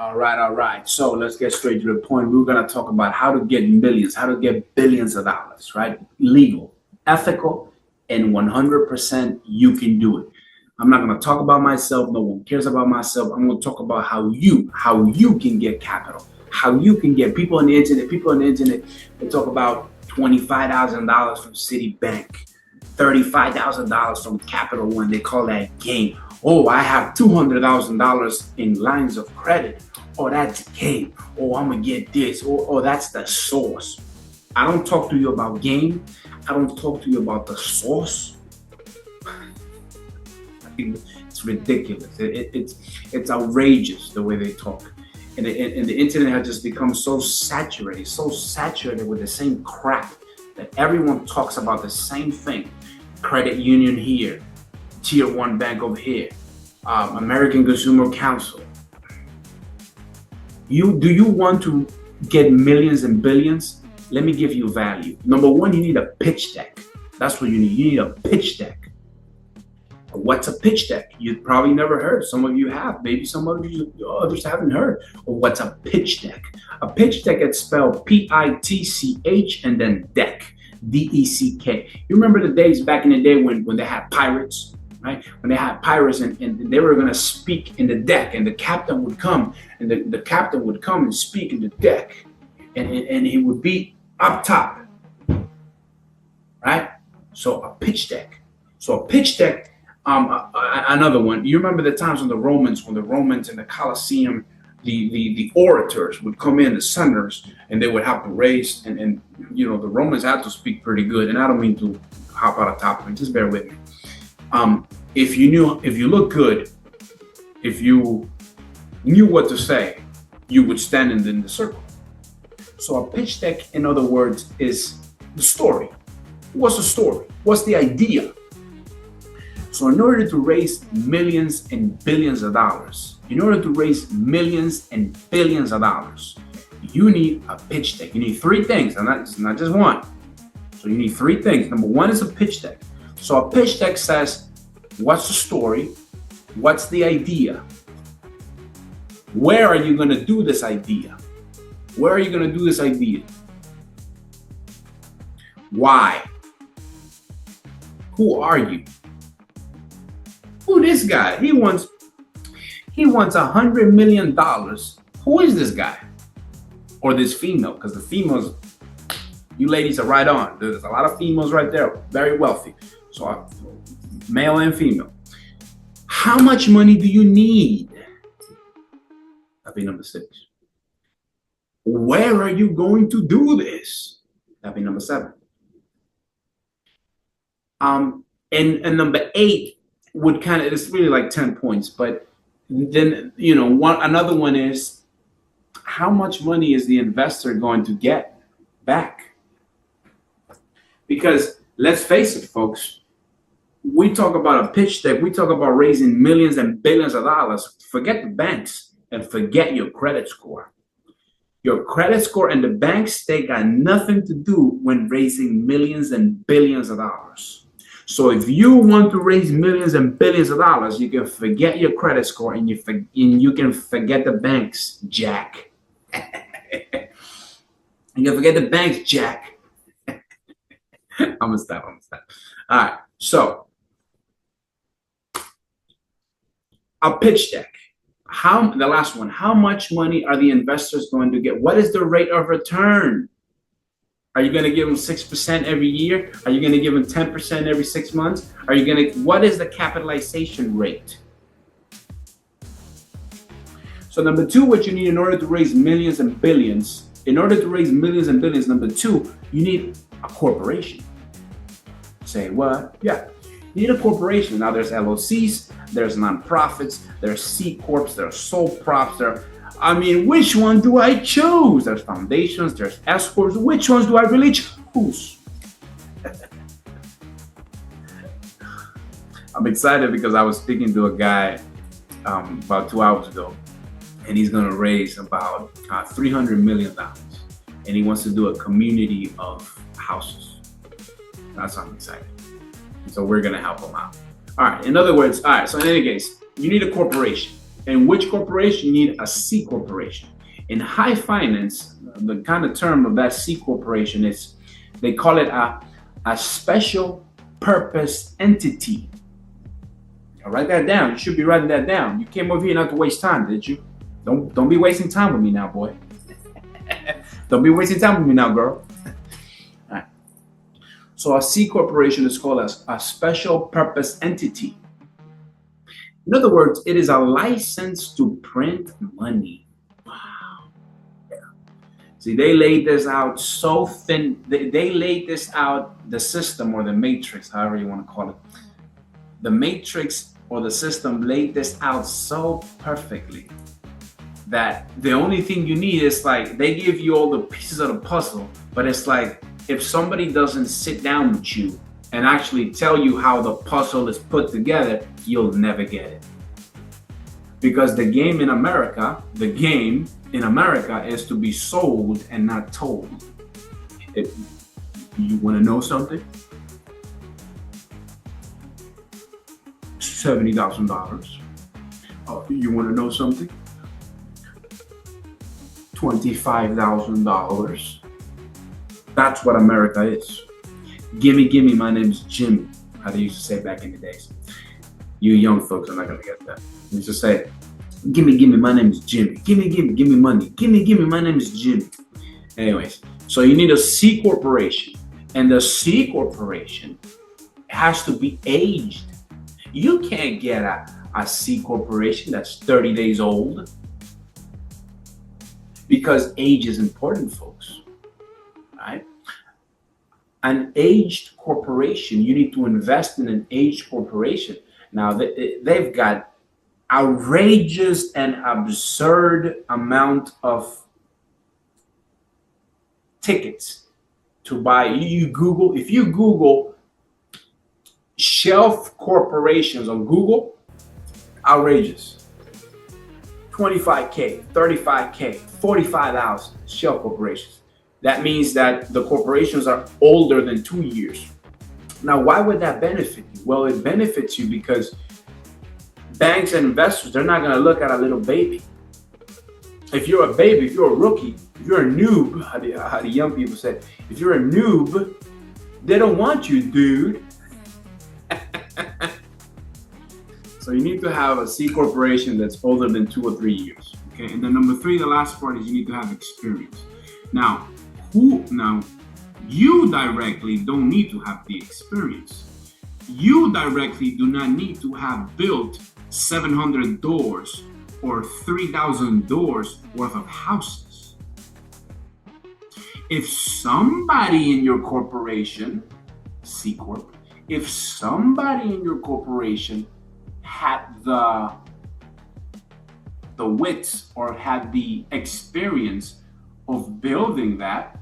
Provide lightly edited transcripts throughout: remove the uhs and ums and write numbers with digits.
All right. So let's get straight to the point. We're going to talk about how to get millions, how to get billions of dollars, right? Legal, ethical, and 100% you can do it. I'm not going to talk about myself. No one cares about myself. I'm going to talk about how you can get capital, how you can get people on the internet. People on the internet, they talk about $25,000 from Citibank, $35,000 from Capital One. They call that game. Oh, I have $200,000 in lines of credit. Oh, that's game. Oh, I'm gonna get this. Oh, that's the source. I don't talk to you about game. I don't talk to you about the source. I think it's ridiculous. It's outrageous the way they talk. And the internet has just become so saturated with the same crap that everyone talks about the same thing. Credit union here, tier one bank over here, American Consumer Council. Do you want to get millions and billions? Let me give you value. Number one, you need a pitch deck. That's what you need. You need a pitch deck. What's a pitch deck? You've probably never heard. Some of you have. Maybe some of you others haven't heard. Or what's a pitch deck? A pitch deck is spelled Pitch and then deck, DECK. You remember the days back in the day when they had pirates, right? When they had pirates and they were going to speak in the deck, and the captain would come and the captain would come and speak in the deck, and he would be up top, right? So a pitch deck. So a pitch deck. Another one. You remember the times when the Romans in the Colosseum, the orators would come in, the senators, and they would have to raise, and the Romans had to speak pretty good. And I don't mean to hop out of topic, just bear with me. If you look good, if you knew what to say, you would stand in the circle. So a pitch deck, in other words, is the story. What's the story? What's the idea? So in order to raise millions and billions of dollars, you need a pitch deck. You need three things, and it's not just one. So you need three things. Number one is a pitch deck. So a pitch deck says, what's the story? What's the idea? Where are you going to do this idea? Why? Who are you? Who this guy? He wants $100 million. Who is this guy? Or this female? Because the females, you ladies are right on. There's a lot of females right there, very wealthy. So male and female. How much money do you need? That'd be number 6. Where are you going to do this? That'd be number 7. And number 8 would kind of, it's really like 10 points, but then another one is, how much money is the investor going to get back? Because let's face it, folks, we talk about a pitch deck, we talk about raising millions and billions of dollars. Forget the banks and forget your credit score. Your credit score and the banks, they got nothing to do when raising millions and billions of dollars. So if you want to raise millions and billions of dollars, you can forget your credit score and you can forget the banks, Jack. You can forget the banks, Jack. I'm gonna stop. All right. So a pitch deck. The last one. How much money are the investors going to get? What is the rate of return? Are you going to give them 6% every year? Are you going to give them 10% every 6 months? What is the capitalization rate? So number 2, what you need in order to raise millions and billions, number 2, you need a corporation. Say what? Yeah. You need a corporation. Now there's LLCs, there's nonprofits, there's C Corps, there's sole props, which one do I choose? There's foundations, there's S Corps. Which ones do I really choose? I'm excited because I was speaking to a guy about 2 hours ago, and he's going to raise about $300 million, and he wants to do a community of houses. That's why I'm excited. So we're going to help him out. All right. In other words, so in any case, you need a corporation. And which corporation need a C corporation? In high finance, the kind of term of that C corporation is, they call it a special purpose entity. I'll write that down. You should be writing that down. You came over here not to waste time, did you? Don't be wasting time with me now, boy. Don't be wasting time with me now, girl. All right. So a C corporation is called a special purpose entity. In other words, it is a license to print money. Wow. Yeah. See, they laid this out so thin. They laid this out, the system or the matrix, however you want to call it. The matrix or the system laid this out so perfectly that the only thing you need is, like, they give you all the pieces of the puzzle, but it's like, if somebody doesn't sit down with you and actually tell you how the puzzle is put together, you'll never get it. Because the game in America is to be sold and not told. If you want to know something, $70,000. Oh, you want to know something? $25,000. That's what America is. Gimme, my name's Jimmy. How they used to say back in the days. You young folks are not gonna get that. They used to say, gimme, my name is Jimmy. Gimme money. Gimme, my name is Jimmy. Anyways, so you need a C corporation. And the C corporation has to be aged. You can't get a C corporation that's 30 days old. Because age is important, folks. Right? An aged corporation, you need to invest in an aged corporation. Now, they've got outrageous and absurd amount of tickets to buy. If you Google shelf corporations on Google, outrageous. 25K, 35K, 45,000 shell corporations. That means that the corporations are older than 2 years. Now, why would that benefit you? Well, it benefits you because banks and investors, they're not going to look at a little baby. If you're a baby, if you're a rookie, if you're a noob, how the young people say, if you're a noob, they don't want you, dude. So you need to have a C corporation that's older than 2 or 3 years. Okay, and then number 3, the last part is you need to have experience. Now, you directly don't need to have the experience. You directly do not need to have built 700 doors or 3,000 doors worth of houses. If somebody in your corporation, C Corp, if somebody in your corporation had the wits or had the experience of building that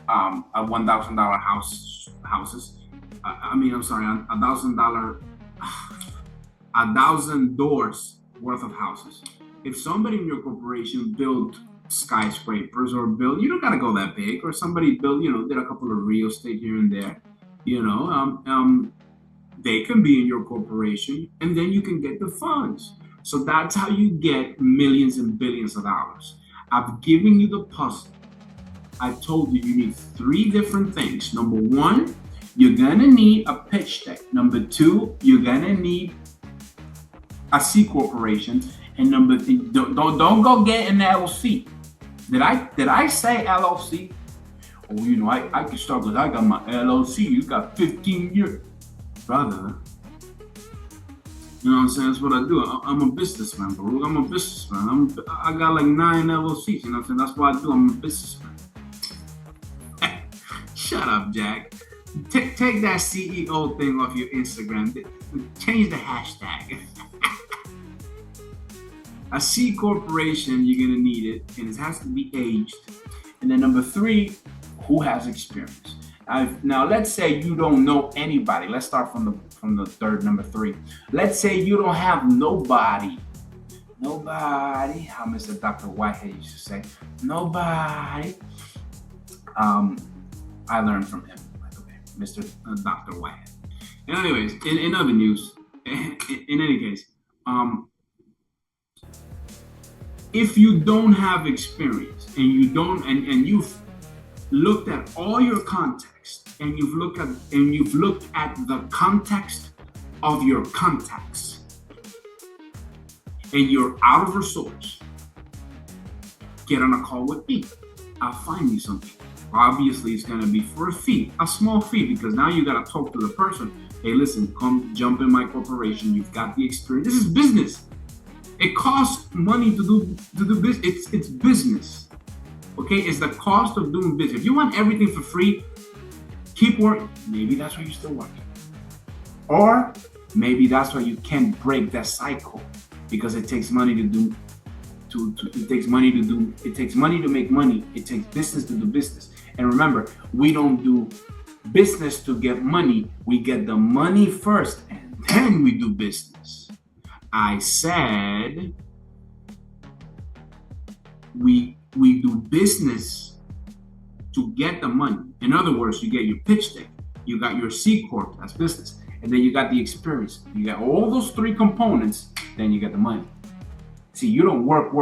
a $1,000 houses. $1,000, 1,000 doors worth of houses. If somebody in your corporation built skyscrapers or built, you don't gotta go that big, or somebody built, did a couple of real estate here and there, they can be in your corporation, and then you can get the funds. So that's how you get millions and billions of dollars. I've given you the puzzle. I told you need 3 different things. Number 1, you're gonna need a pitch deck. Number 2, you're gonna need a C corporation. And number 3, don't go get an LLC. Did I say LLC? Oh, I can start because I got my LLC. You got 15 years. Brother, you know what I'm saying? That's what I do. I'm a businessman, bro. I'm a businessman. I got like 9 LLCs. You know what I'm saying? That's what I do. I'm a businessman. Shut up, Jack. Take that CEO thing off your Instagram. Change the hashtag. A C corporation, you're gonna need it, and it has to be aged. And then number 3, who has experience? Now, let's say you don't know anybody. Let's start from the third, number 3. Let's say you don't have nobody. How Mr. Dr. Whitehead used to say, nobody. I learned from him, by the way, Mr. Dr. Whitehead. And anyways, in other news, in any case, if you don't have experience and you don't and you've looked at all your context and you've looked at the context of your contacts and you're out of resource, get on a call with me. I'll find you something. Obviously, it's going to be for a fee, a small fee, because now you got to talk to the person. Hey, listen, come jump in my corporation. You've got the experience. This is business. It costs money to do business. It's business. Okay, it's the cost of doing business. If you want everything for free, keep working. Maybe that's why you're still working. Or maybe that's why you can't break that cycle, because it takes money it takes money to make money. It takes business to do business. And remember, we don't do business to get money. We get the money first and then we do business. I said we do business to get the money. In other words, you get your pitch deck, you got your C Corp, that's business, and then you got the experience. You got all those three components, then you get the money. See, you don't work,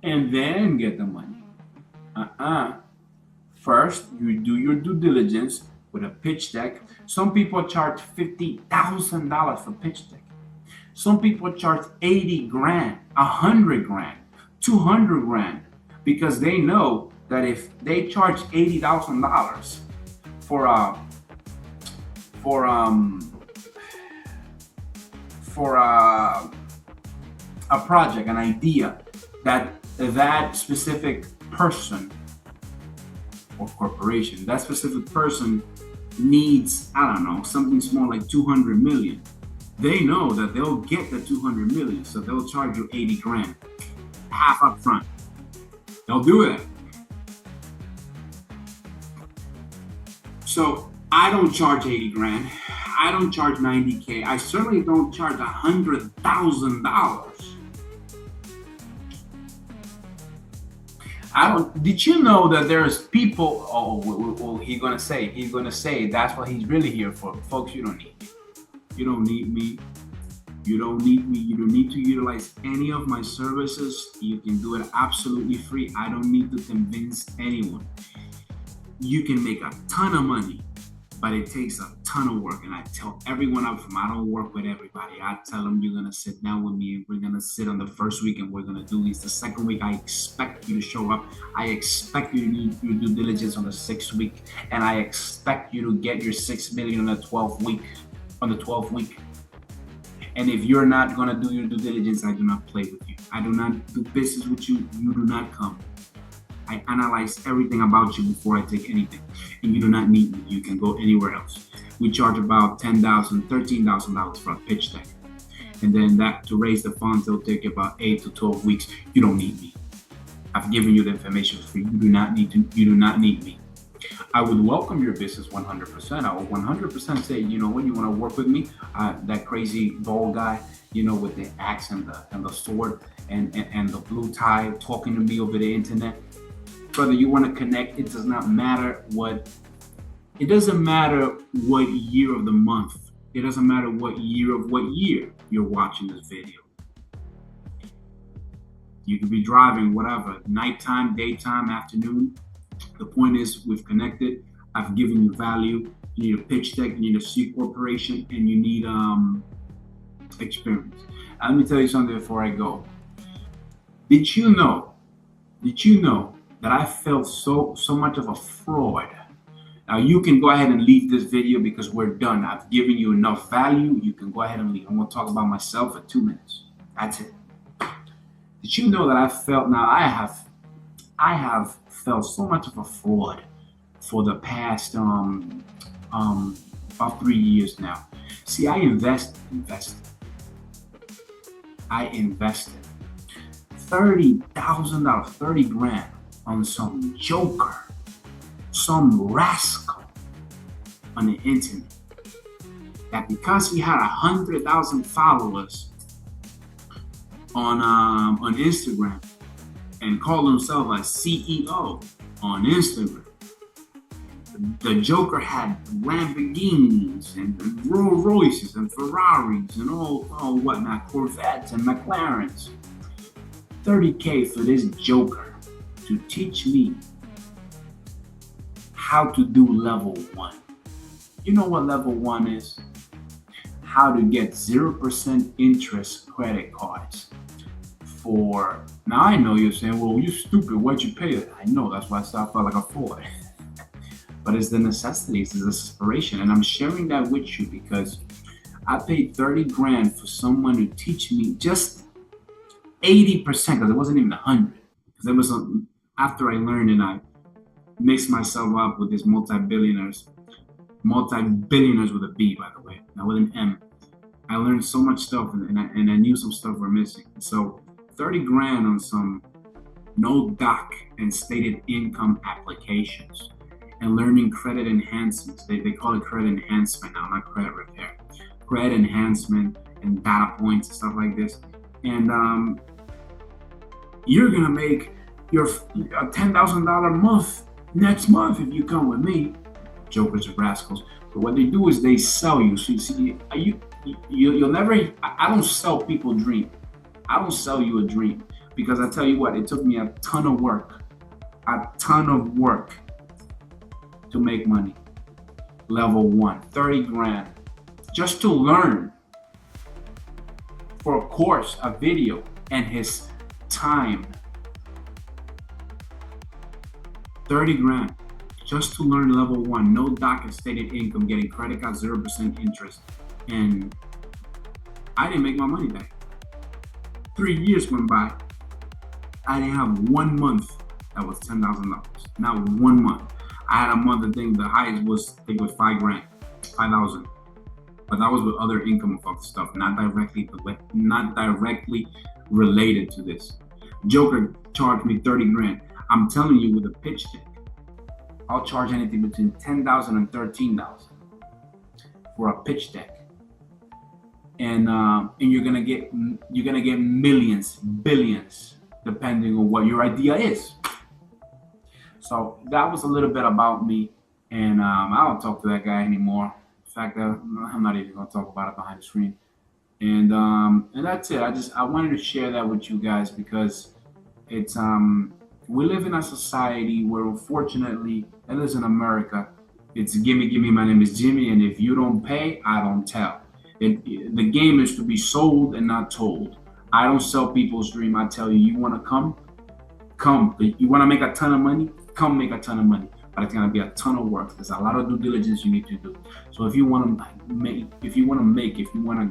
and then get the money. First, you do your due diligence with a pitch deck. Some people charge $50,000 for pitch deck. Some people charge 80 grand, 100 grand, 200 grand, because they know that if they charge $80,000 for a project, an idea, that specific person or corporation, that specific person needs, I don't know, something small like 200 million. They know that they'll get the 200 million, so they'll charge you 80 grand, half up front. They'll do it. So I don't charge 80 grand. I don't charge 90K. I certainly don't charge $100,000. Did you know that there's people? Oh, he's gonna say that's what he's really here for, folks. You don't need me. You don't need me. You don't need me. You don't need to utilize any of my services. You can do it absolutely free. I don't need to convince anyone. You can make a ton of money, but it takes a ton of work. And I tell everyone up from, I don't work with everybody. I tell them, you're going to sit down with me. We're going to sit on the first week and we're going to do this. The second week, I expect you to show up. I expect you to do your due diligence on the 6th week. And I expect you to get your 6 million on the 12th week. And if you're not going to do your due diligence, I do not play with you. I do not do business with you. You do not come. I analyze everything about you before I take anything. And you do not need me. You can go anywhere else. We charge about $10,000, $13,000 for a pitch deck. And then that to raise the funds, it'll take about 8 to 12 weeks. You don't need me. I've given you the information for free. You do not need me. I would welcome your business 100%. I would 100% say, you know what, you want to work with me? That crazy bald guy, with the axe and the sword and the blue tie talking to me over the internet. Brother, you want to connect. It doesn't matter what year of the month. It doesn't matter what year you're watching this video. You could be driving, whatever, nighttime, daytime, afternoon. The point is, we've connected. I've given you value. You need a pitch deck, you need a C corporation, and you need experience. And let me tell you something before I go. Did you know that I felt so much of a fraud? Now you can go ahead and leave this video because we're done. I've given you enough value. You can go ahead and leave. I'm going to talk about myself for 2 minutes. That's it. Did you know that I have felt so much of a fraud for the past about 3 years now? See, I invested $30,000, 30 grand on some joker, some rascal on the internet, that because he had 100,000 followers on Instagram and called himself a CEO on Instagram, The Joker had Lamborghinis and Rolls Royces and Ferraris and all whatnot, Corvettes and McLarens. 30K for this Joker to teach me how to do level 1. You know what level 1 is? How to get 0% interest credit cards for. Now I know you're saying, well, you stupid, why'd you pay it? I know, that's why I felt like a fool. But it's the necessities, it's the inspiration. And I'm sharing that with you because I paid 30 grand for someone to teach me just 80%, because it wasn't even 100. Because it was after I learned and I mixed myself up with these multi-billionaires with a B, by the way, not with an M. I learned so much stuff and I knew some stuff were missing. So 30 grand on some no doc and stated income applications and learning credit enhancements. They call it credit enhancement now, not credit repair. Credit enhancement and data points and stuff like this. And you're gonna make your $10,000 month next month if you come with me. Jokers and rascals. But what they do is they sell you. So you see, you'll never. I don't sell people a dream. I don't sell you a dream because I tell you what, it took me a ton of work to make money. Level 1, 30 grand, just to learn for a course, a video, and his time. 30 grand. Just to learn level 1, no doc and stated income, getting credit card 0% interest. And I didn't make my money back. 3 years went by. I didn't have 1 month that was $10,000. Not 1 month. I had a month, I think the highest was, I think it was 5 grand, 5,000. But that was with other income of stuff, not directly related to this. Joker charged me 30 grand. I'm telling you, with a pitch deck, I'll charge anything between $10,000 and $13,000 for a pitch deck, and you're gonna get millions, billions, depending on what your idea is. So that was a little bit about me, and I don't talk to that guy anymore. In fact, I'm not even gonna talk about it behind the screen, and that's it. I wanted to share that with you guys because it's we live in a society where, unfortunately, at least in America, it's gimme, my name is Jimmy, and if you don't pay, I don't tell. The game is to be sold and not told. I don't sell people's dream. I tell you, you want to come. You want to make a ton of money? Come make a ton of money. But it's going to be a ton of work. There's a lot of due diligence you need to do. So if you want to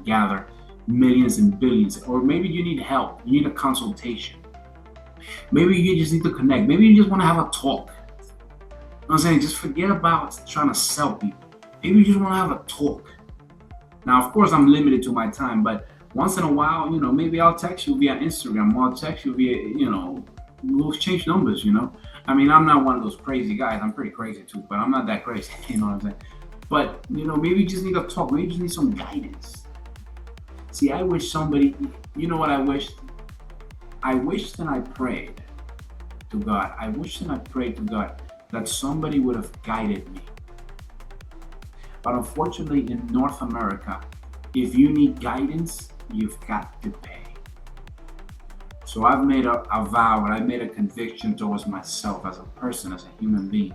gather millions and billions, or maybe you need help, you need a consultation. Maybe you just need to connect. Maybe you just want to have a talk. You know what I'm saying? Just forget about trying to sell people. Maybe you just want to have a talk. Now, of course, I'm limited to my time, but once in a while, maybe I'll text you via Instagram, or I'll text you via, we'll exchange numbers, I mean, I'm not one of those crazy guys. I'm pretty crazy too, but I'm not that crazy, you know what I'm saying? But, maybe you just need to talk. Maybe you just need some guidance. See, I wish somebody, you know what I wish? I wished and I prayed to God. That somebody would have guided me. But unfortunately, in North America, if you need guidance, you've got to pay. So I've made a vow, and I made a conviction towards myself as a person, as a human being.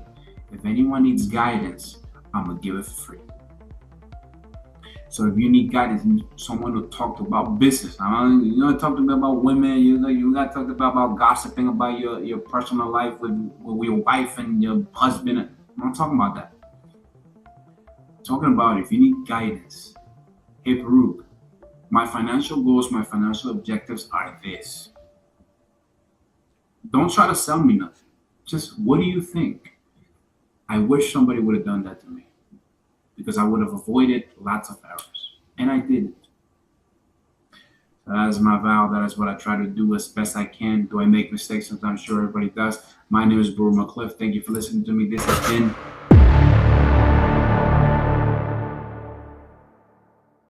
If anyone needs guidance, I'm going to give it for free. So if you need guidance, someone to talk about business. You talk to me about women. You got to talk about gossiping about your personal life with your wife and your husband. I'm not talking about that. I'm talking about if you need guidance. Hey, Baruch, my financial goals, my financial objectives are this. Don't try to sell me nothing. Just, what do you think? I wish somebody would have done that to me, because I would have avoided lots of errors. And I didn't. So that is my vow. That is what I try to do as best I can. Do I make mistakes? Sometimes, sure, everybody does. My name is Baruch McCliff. Thank you for listening to me. This has been